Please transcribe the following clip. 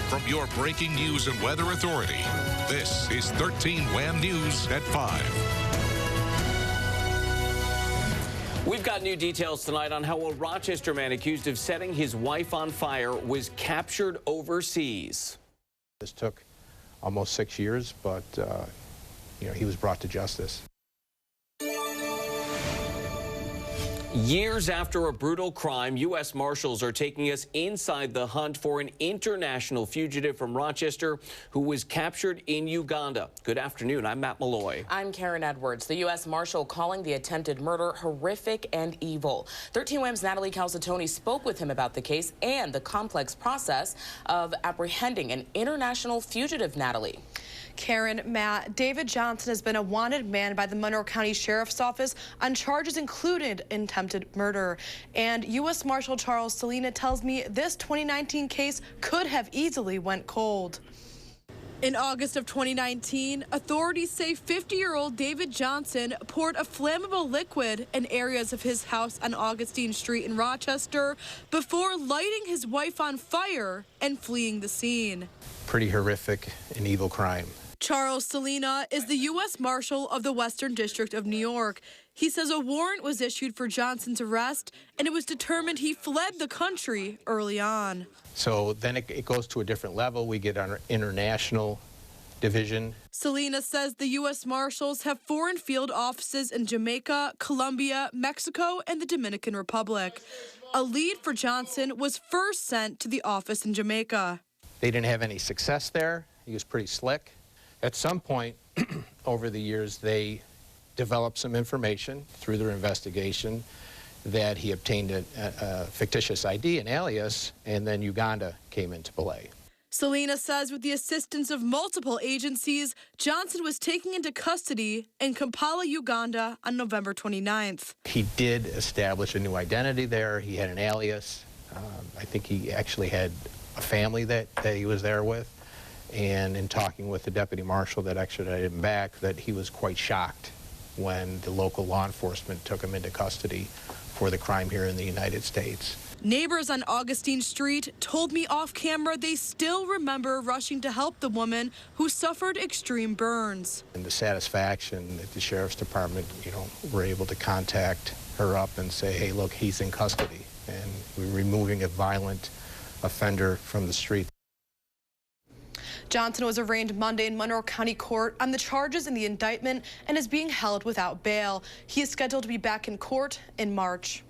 From your breaking news and weather authority, this is 13 WHAM News at 5. We've got new details tonight on how a Rochester man accused of setting his wife on fire was captured overseas. This took almost 6 years, but he was brought to justice. Years after a brutal crime, U.S. Marshals are taking us inside the hunt for an international fugitive from Rochester who was captured in Uganda. Good afternoon. I'm Matt Malloy. I'm Karen Edwards. The U.S. Marshal calling the attempted murder horrific and evil. 13 WHAM's Natalie Calzatoni spoke with him about the case and the complex process of apprehending an international fugitive. Natalie. Karen, Matt, David Johnson has been a wanted man by the Monroe County Sheriff's Office on charges included attempted murder. And U.S. Marshal Charles Salina tells me this 2019 case could have easily went cold. In August of 2019, authorities say 50-year-old David Johnson poured a flammable liquid in areas of his house on Augustine Street in Rochester before lighting his wife on fire and fleeing the scene. Pretty horrific and evil crime. Charles Salina is the U.S. Marshal of the Western District of New York. He says a warrant was issued for Johnson's arrest, and it was determined he fled the country early on. So then it goes to a different level. We get our international division. Salina says the U.S. Marshals have foreign field offices in Jamaica, Colombia, Mexico, and the Dominican Republic. A lead for Johnson was first sent to the office in Jamaica. They didn't have any success there. He was pretty slick. At some point over the years, they developed some information through their investigation that he obtained a fictitious ID, an alias, and then Uganda came into play. Salina says with the assistance of multiple agencies, Johnson was taken into custody in Kampala, Uganda on November 29th. He did establish a new identity there. He had an alias. I think he actually had a family that he was there with. And in talking with the deputy marshal that extradited him back, that he was quite shocked when the local law enforcement took him into custody for the crime here in the United States. Neighbors on Augustine Street told me off camera they still remember rushing to help the woman who suffered extreme burns. And the satisfaction that the sheriff's department, were able to contact her up and say, hey, look, he's in custody, and we're removing a violent offender from the street. Johnson was arraigned Monday in Monroe County Court on the charges in the indictment and is being held without bail. He is scheduled to be back in court in March.